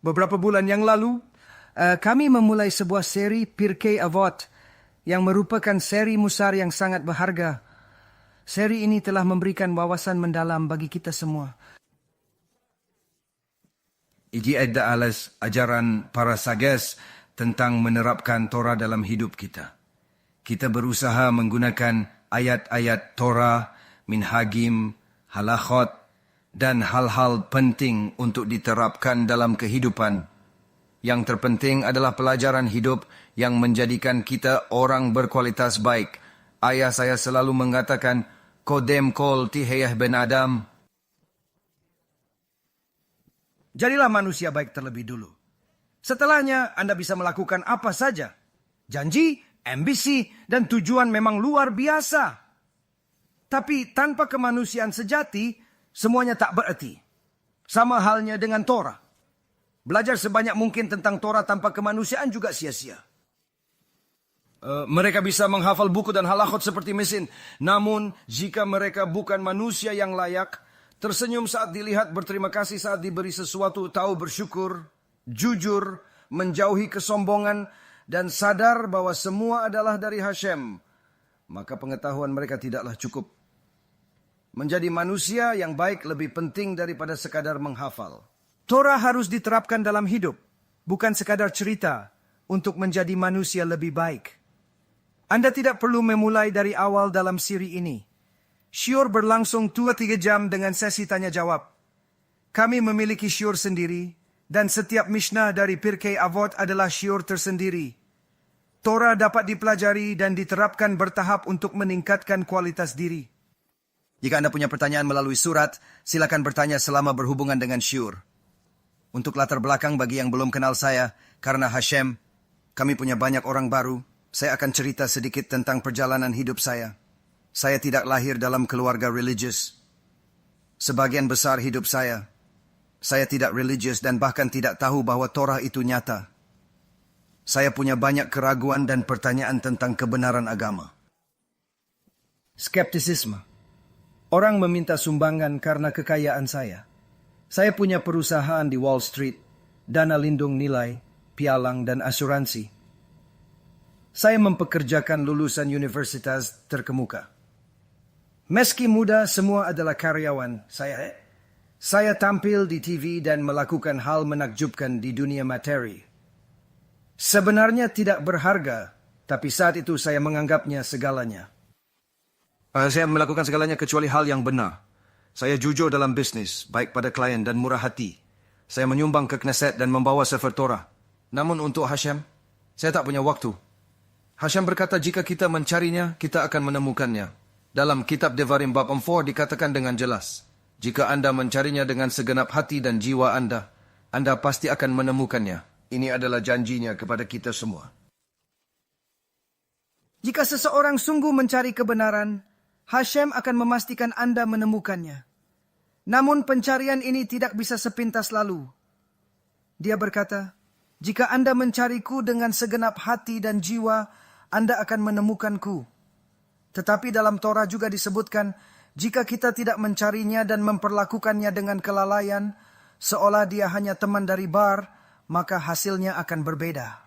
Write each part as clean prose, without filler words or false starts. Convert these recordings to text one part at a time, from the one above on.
Beberapa bulan yang lalu, kami memulai sebuah seri Pirkei Avot yang merupakan seri musar yang sangat berharga. Seri ini telah memberikan wawasan mendalam bagi kita semua. Ini adalah ajaran para sages tentang menerapkan Torah dalam hidup kita. Kita berusaha menggunakan ayat-ayat Torah, minhagim, halachot, dan hal-hal penting untuk diterapkan dalam kehidupan. Yang terpenting adalah pelajaran hidup yang menjadikan kita orang berkualitas baik. Ayah saya selalu mengatakan, Kodem kol tiheyah ben Adam. Jadilah manusia baik terlebih dulu. Setelahnya, Anda bisa melakukan apa saja. Janji, ambisi, dan tujuan memang luar biasa. Tapi tanpa kemanusiaan sejati, semuanya tak berarti. Sama halnya dengan Torah. Belajar sebanyak mungkin tentang Torah tanpa kemanusiaan juga sia-sia. Mereka bisa menghafal buku dan halachot seperti mesin. Namun, jika mereka bukan manusia yang layak, tersenyum saat dilihat, berterima kasih saat diberi sesuatu, tahu bersyukur, jujur, menjauhi kesombongan, dan sadar bahwa semua adalah dari Hashem, maka pengetahuan mereka tidaklah cukup. Menjadi manusia yang baik lebih penting daripada sekadar menghafal. Torah harus diterapkan dalam hidup, bukan sekadar cerita untuk menjadi manusia lebih baik. Anda tidak perlu memulai dari awal dalam siri ini. Syiur berlangsung 2-3 jam dengan sesi tanya-jawab. Kami memiliki syiur sendiri, dan setiap Mishnah dari Pirkei Avot adalah syiur tersendiri. Torah dapat dipelajari dan diterapkan bertahap untuk meningkatkan kualitas diri. Jika Anda punya pertanyaan melalui surat, silakan bertanya selama berhubungan dengan syiur. Untuk latar belakang bagi yang belum kenal saya, karena Hashem, kami punya banyak orang baru, saya akan cerita sedikit tentang perjalanan hidup saya. Saya tidak lahir dalam keluarga religius. Sebagian besar hidup saya tidak religius dan bahkan tidak tahu bahwa Torah itu nyata. Saya punya banyak keraguan dan pertanyaan tentang kebenaran agama. Skeptisisme. Orang meminta sumbangan karena kekayaan saya. Saya punya perusahaan di Wall Street, dana lindung nilai, pialang, dan asuransi. Saya mempekerjakan lulusan universitas terkemuka. Meski muda, semua adalah karyawan. Saya tampil di TV dan melakukan hal menakjubkan di dunia materi. Sebenarnya tidak berharga, tapi saat itu saya menganggapnya segalanya. Saya melakukan segalanya kecuali hal yang benar. Saya jujur dalam bisnis, baik pada klien dan murah hati. Saya menyumbang ke Knesset dan membawa Sefer Torah. Namun untuk Hashem, saya tak punya waktu. Hashem berkata jika kita mencarinya, kita akan menemukannya. Dalam kitab Devarim bab 4 dikatakan dengan jelas, jika Anda mencarinya dengan segenap hati dan jiwa Anda pasti akan menemukannya. Ini adalah janjinya kepada kita semua. Jika seseorang sungguh mencari kebenaran, Hashem akan memastikan Anda menemukannya. Namun pencarian ini tidak bisa sepintas lalu. Dia berkata, jika Anda mencariku dengan segenap hati dan jiwa, Anda akan menemukanku. Tetapi dalam Torah juga disebutkan, jika kita tidak mencarinya dan memperlakukannya dengan kelalaian, seolah dia hanya teman dari bar, maka hasilnya akan berbeda.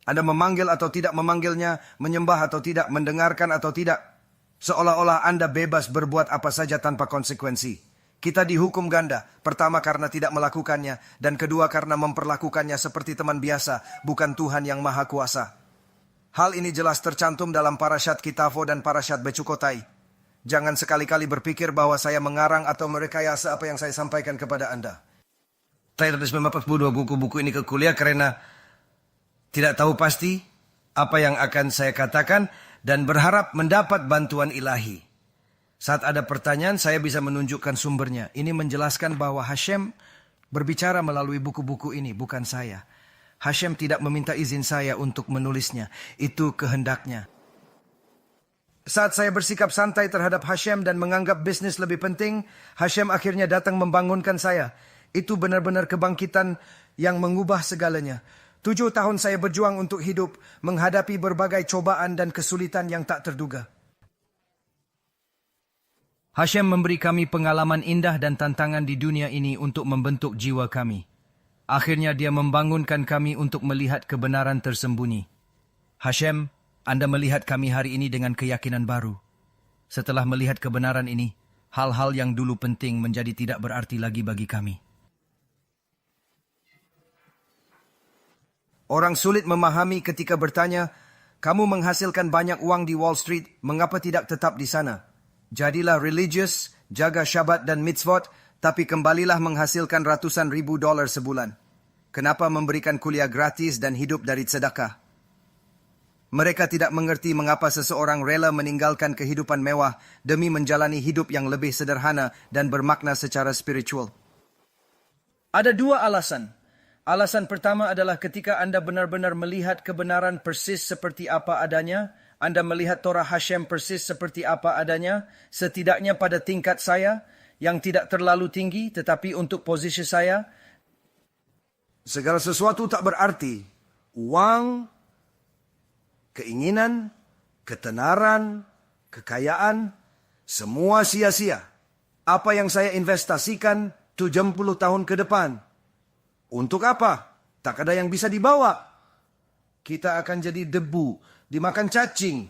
Anda memanggil atau tidak memanggilnya, menyembah atau tidak, mendengarkan atau tidak, seolah-olah Anda bebas berbuat apa saja tanpa konsekuensi. Kita dihukum ganda, pertama karena tidak melakukannya, dan kedua karena memperlakukannya seperti teman biasa, bukan Tuhan yang Maha Kuasa. Hal ini jelas tercantum dalam Parashat Kitavo dan Parashat Becukotai. Jangan sekali-kali berpikir bahwa saya mengarang atau merekayasa apa yang saya sampaikan kepada Anda. Saya terus memapakbu buku-buku ini ke kuliah karena tidak tahu pasti apa yang akan saya katakan dan berharap mendapat bantuan ilahi. Saat ada pertanyaan, saya bisa menunjukkan sumbernya. Ini menjelaskan bahwa Hashem berbicara melalui buku-buku ini, bukan saya. Hashem tidak meminta izin saya untuk menulisnya. Itu kehendaknya. Saat saya bersikap santai terhadap Hashem dan menganggap bisnis lebih penting, Hashem akhirnya datang membangunkan saya. Itu benar-benar kebangkitan yang mengubah segalanya. 7 tahun saya berjuang untuk hidup, menghadapi berbagai cobaan dan kesulitan yang tak terduga. Hashem memberi kami pengalaman indah dan tantangan di dunia ini untuk membentuk jiwa kami. Akhirnya dia membangunkan kami untuk melihat kebenaran tersembunyi. Hashem, Anda melihat kami hari ini dengan keyakinan baru. Setelah melihat kebenaran ini, hal-hal yang dulu penting menjadi tidak berarti lagi bagi kami. Orang sulit memahami ketika bertanya, kamu menghasilkan banyak uang di Wall Street, mengapa tidak tetap di sana? Jadilah religious, jaga syabat dan mitzvot, tapi kembalilah menghasilkan ratusan ribu dolar sebulan. Kenapa memberikan kuliah gratis dan hidup dari sedekah? Mereka tidak mengerti mengapa seseorang rela meninggalkan kehidupan mewah demi menjalani hidup yang lebih sederhana dan bermakna secara spiritual. Ada dua alasan. Alasan pertama adalah ketika Anda benar-benar melihat kebenaran persis seperti apa adanya, Anda melihat Torah Hashem persis seperti apa adanya, setidaknya pada tingkat saya, yang tidak terlalu tinggi, tetapi untuk posisi saya. Segala sesuatu tak berarti. Uang, keinginan, ketenaran, kekayaan, semua sia-sia. Apa yang saya investasikan 70 tahun ke depan? Untuk apa? Tak ada yang bisa dibawa. Kita akan jadi debu, dimakan cacing.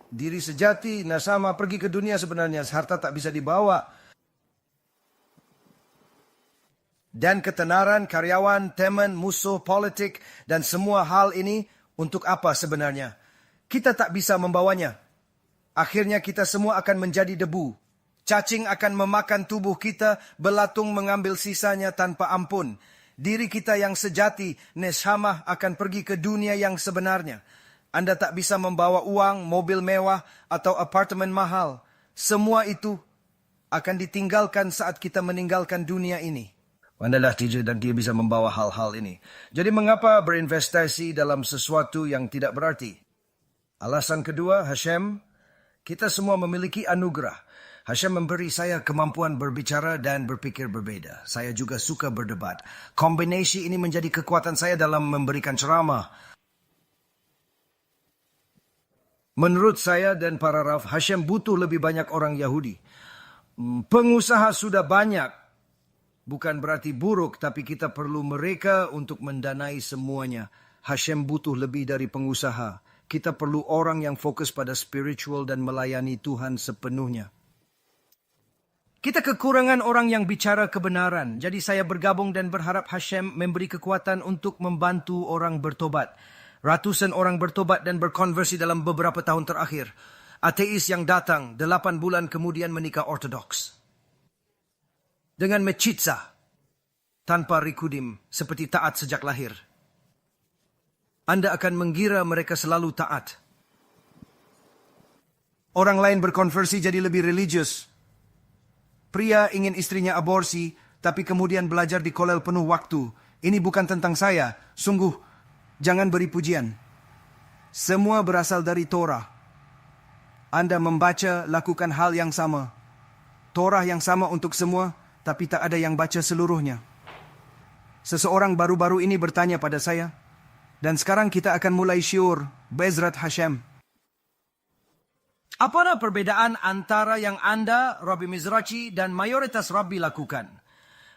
Diri sejati, sama pergi ke dunia sebenarnya. Harta tak bisa dibawa. Dan ketenaran, karyawan, teman, musuh, politik, dan semua hal ini untuk apa sebenarnya? Kita tak bisa membawanya. Akhirnya kita semua akan menjadi debu. Cacing akan memakan tubuh kita, belatung mengambil sisanya tanpa ampun. Diri kita yang sejati, neshama, akan pergi ke dunia yang sebenarnya. Anda tak bisa membawa uang, mobil mewah, atau apartemen mahal. Semua itu akan ditinggalkan saat kita meninggalkan dunia ini. Anda tidak dan dia bisa membawa hal-hal ini. Jadi mengapa berinvestasi dalam sesuatu yang tidak berarti? Alasan kedua, Hashem, kita semua memiliki anugerah. Hashem memberi saya kemampuan berbicara dan berpikir berbeda. Saya juga suka berdebat. Kombinasi ini menjadi kekuatan saya dalam memberikan ceramah. Menurut saya dan para Rav, Hashem butuh lebih banyak orang Yahudi. Pengusaha sudah banyak. Bukan berarti buruk, tapi kita perlu mereka untuk mendanai semuanya. Hashem butuh lebih dari pengusaha. Kita perlu orang yang fokus pada spiritual dan melayani Tuhan sepenuhnya. Kita kekurangan orang yang bicara kebenaran. Jadi saya bergabung dan berharap Hashem memberi kekuatan untuk membantu orang bertobat. Ratusan orang bertobat dan berkonversi dalam beberapa tahun terakhir. Ateis yang datang 8 bulan kemudian menikah ortodoks. Dengan mechitza, tanpa rikudim, seperti taat sejak lahir. Anda akan mengira mereka selalu taat. Orang lain berkonversi jadi lebih religius. Pria ingin istrinya aborsi, tapi kemudian belajar di kolel penuh waktu. Ini bukan tentang saya. Sungguh, jangan beri pujian. Semua berasal dari Torah. Anda membaca, lakukan hal yang sama. Torah yang sama untuk semua, tapi tak ada yang baca seluruhnya. Seseorang baru-baru ini bertanya pada saya, dan sekarang kita akan mulai syiur, Bezrat Hashem. Apakah perbedaan antara yang Anda, Rabbi Mizrachi, dan mayoritas Rabbi lakukan?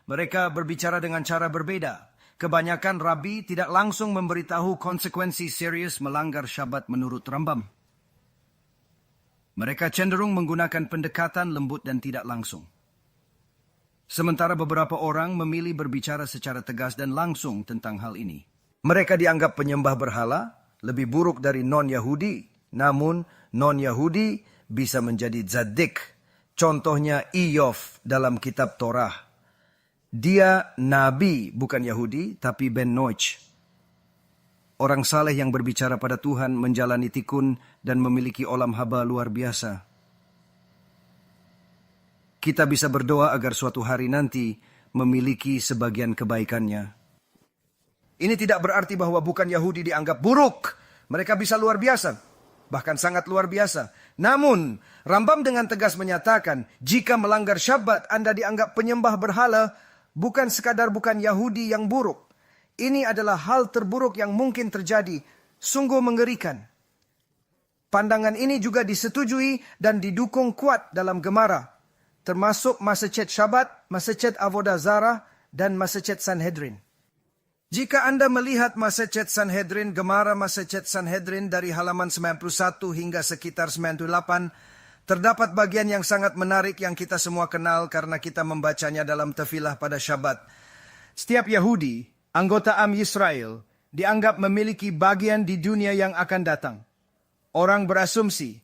Mereka berbicara dengan cara berbeda. Kebanyakan Rabbi tidak langsung memberitahu konsekuensi serius melanggar Syabat menurut Rambam. Mereka cenderung menggunakan pendekatan lembut dan tidak langsung. Sementara beberapa orang memilih berbicara secara tegas dan langsung tentang hal ini. Mereka dianggap penyembah berhala, lebih buruk dari non-Yahudi. Namun, non-Yahudi bisa menjadi Zadik. Contohnya Iyov dalam kitab Torah. Dia Nabi, bukan Yahudi, tapi Ben Noach. Orang saleh yang berbicara pada Tuhan, menjalani tikun, dan memiliki olam haba luar biasa. Kita bisa berdoa agar suatu hari nanti memiliki sebagian kebaikannya. Ini tidak berarti bahwa bukan Yahudi dianggap buruk. Mereka bisa luar biasa. Bahkan sangat luar biasa. Namun, Rambam dengan tegas menyatakan, jika melanggar Syabat Anda dianggap penyembah berhala, bukan sekadar bukan Yahudi yang buruk. Ini adalah hal terburuk yang mungkin terjadi. Sungguh mengerikan. Pandangan ini juga disetujui dan didukung kuat dalam Gemara. termasuk Masjid Syabat, Masjid Avodah Zarah, dan Masjid Sanhedrin. Jika Anda melihat Masjid Sanhedrin, Gemara Masjid Sanhedrin dari halaman 91 hingga sekitar 98, terdapat bagian yang sangat menarik yang kita semua kenal karena kita membacanya dalam tefilah pada Syabat. Setiap Yahudi, anggota Am Yisrael, dianggap memiliki bagian di dunia yang akan datang. Orang berasumsi,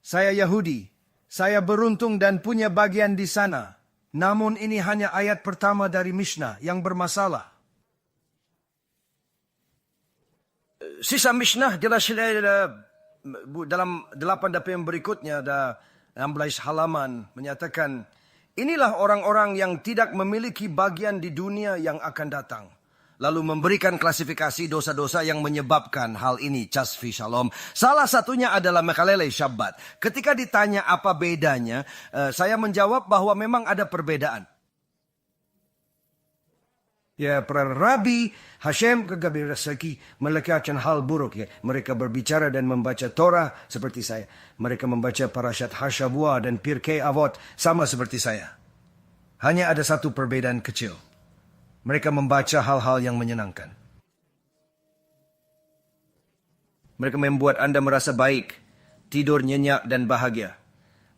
saya Yahudi, saya beruntung dan punya bagian di sana. Namun ini hanya ayat pertama dari Mishnah yang bermasalah. Sisa Mishnah jelas dalam 8 dapur yang berikutnya ada 16 halaman menyatakan inilah orang-orang yang tidak memiliki bagian di dunia yang akan datang. Lalu memberikan klasifikasi dosa-dosa yang menyebabkan hal ini, Chasvi Shalom. Salah satunya adalah Mechalel Shabbat. Ketika ditanya apa bedanya, saya menjawab bahwa memang ada perbedaan. Ya, para Rabi Hashem kegabirasaki meletakkan hal buruk. Ya. Mereka berbicara dan membaca Torah seperti saya. Mereka membaca Parashat Hashavua dan Pirkei Avot sama seperti saya. Hanya ada satu perbedaan kecil. Mereka membaca hal-hal yang menyenangkan. Mereka membuat Anda merasa baik, tidur nyenyak dan bahagia.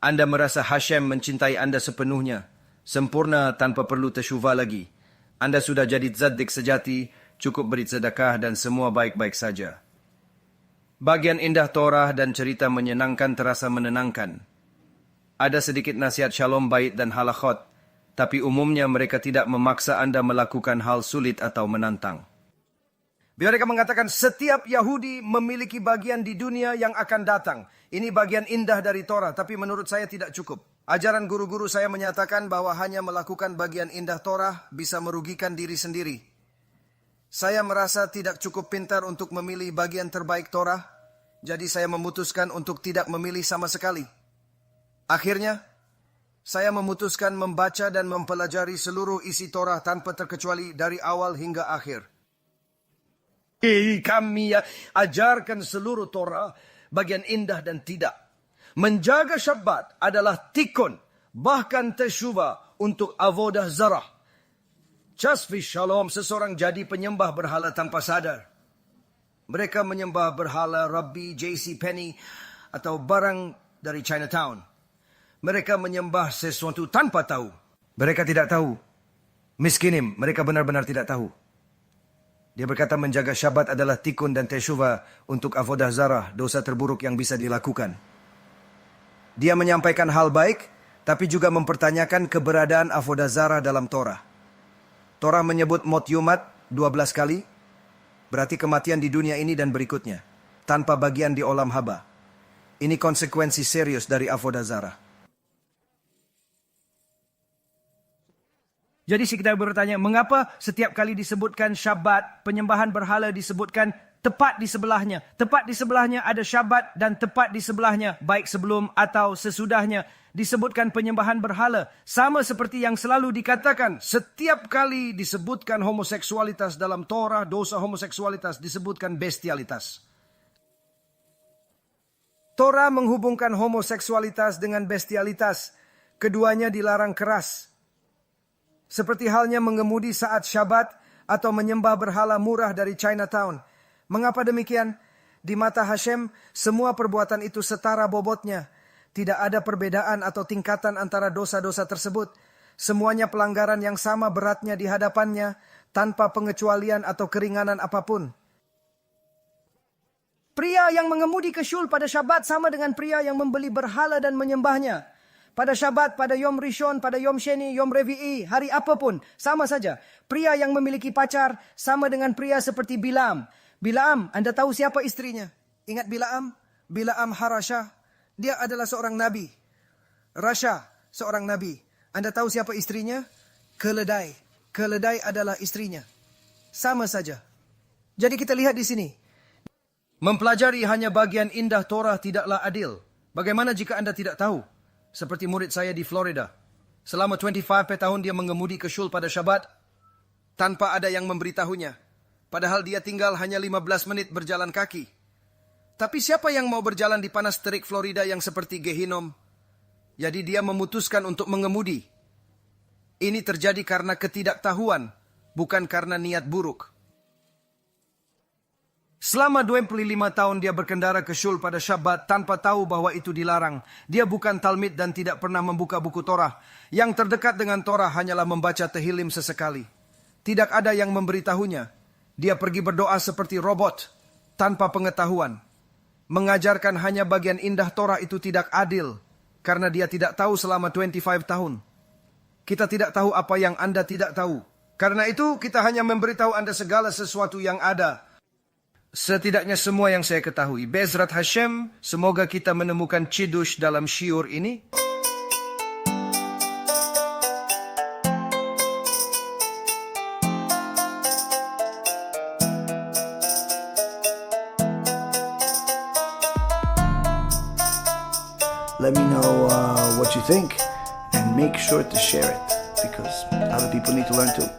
Anda merasa Hashem mencintai Anda sepenuhnya, sempurna tanpa perlu tersyuva lagi. Anda sudah jadi tzaddik sejati, cukup beri sedekah dan semua baik-baik saja. Bagian indah Torah dan cerita menyenangkan terasa menenangkan. Ada sedikit nasihat shalom bait dan halakhot, tapi umumnya mereka tidak memaksa Anda melakukan hal sulit atau menantang. Mereka mengatakan setiap Yahudi memiliki bagian di dunia yang akan datang. Ini bagian indah dari Torah, tapi menurut saya tidak cukup. Ajaran guru-guru saya menyatakan bahwa hanya melakukan bagian indah Torah bisa merugikan diri sendiri. Saya merasa tidak cukup pintar untuk memilih bagian terbaik Torah, jadi saya memutuskan untuk tidak memilih sama sekali. Akhirnya, saya memutuskan membaca dan mempelajari seluruh isi Torah tanpa terkecuali dari awal hingga akhir. Kami ajarkan seluruh Torah, bagian indah dan tidak. Menjaga Syabat adalah tikun, bahkan tersyuva untuk avodah zarah. Chasvi Shalom, seseorang jadi penyembah berhala tanpa sadar. Mereka menyembah berhala Rabbi J.C. Penney atau barang dari Chinatown. Mereka menyembah sesuatu tanpa tahu. Mereka tidak tahu. Miskinim, mereka benar-benar tidak tahu. Dia berkata menjaga Syabat adalah tikun dan teshuva untuk avodah zarah, dosa terburuk yang bisa dilakukan. Dia menyampaikan hal baik, tapi juga mempertanyakan keberadaan avodah zarah dalam Torah. Torah menyebut mot yumat 12 kali, berarti kematian di dunia ini dan berikutnya, tanpa bagian di olam haba. Ini konsekuensi serius dari avodah zarah. Jadi kita bertanya, mengapa setiap kali disebutkan Syabat, penyembahan berhala disebutkan tepat di sebelahnya? Tepat di sebelahnya ada Syabat dan tepat di sebelahnya, baik sebelum atau sesudahnya, disebutkan penyembahan berhala. Sama seperti yang selalu dikatakan, setiap kali disebutkan homoseksualitas dalam Torah, dosa homoseksualitas disebutkan bestialitas. Torah menghubungkan homoseksualitas dengan bestialitas. Keduanya dilarang keras. Seperti halnya mengemudi saat Syabat atau menyembah berhala murah dari Chinatown. Mengapa demikian? Di mata Hashem, semua perbuatan itu setara bobotnya. Tidak ada perbedaan atau tingkatan antara dosa-dosa tersebut. Semuanya pelanggaran yang sama beratnya di hadapannya, tanpa pengecualian atau keringanan apapun. Pria yang mengemudi ke syul pada Syabat sama dengan pria yang membeli berhala dan menyembahnya. Pada Syabat, pada Yom Rishon, pada Yom Sheni, Yom Revi'i, hari apapun, sama saja. Pria yang memiliki pacar sama dengan pria seperti Bilaam. Bilaam, Anda tahu siapa istrinya? Ingat Bilaam? Bilaam Harasha. Dia adalah seorang nabi. Rasha, seorang nabi. Anda tahu siapa istrinya? Keledai. Keledai adalah istrinya. Sama saja. Jadi kita lihat di sini. Mempelajari hanya bagian indah Torah tidaklah adil. Bagaimana jika Anda tidak tahu? Seperti murid saya di Florida. Selama 25 tahun dia mengemudi ke syul pada Syabat tanpa ada yang memberitahunya. Padahal dia tinggal hanya 15 menit berjalan kaki. Tapi siapa yang mau berjalan di panas terik Florida yang seperti Gehinom? Jadi dia memutuskan untuk mengemudi. Ini terjadi karena ketidaktahuan, bukan karena niat buruk. Selama 25 tahun dia berkendara ke Shul pada Syabat tanpa tahu bahwa itu dilarang. Dia bukan talmid dan tidak pernah membuka buku Torah. Yang terdekat dengan Torah hanyalah membaca Tehillim sesekali. Tidak ada yang memberitahunya. Dia pergi berdoa seperti robot, tanpa pengetahuan. Mengajarkan hanya bagian indah Torah itu tidak adil, karena dia tidak tahu selama 25 tahun. Kita tidak tahu apa yang Anda tidak tahu. Karena itu kita hanya memberitahu Anda segala sesuatu yang ada. Setidaknya semua yang saya ketahui. Be'ezrat Hashem, semoga kita menemukan chidush dalam syiur ini. Let me know what you think and make sure to share it because other people need to learn too.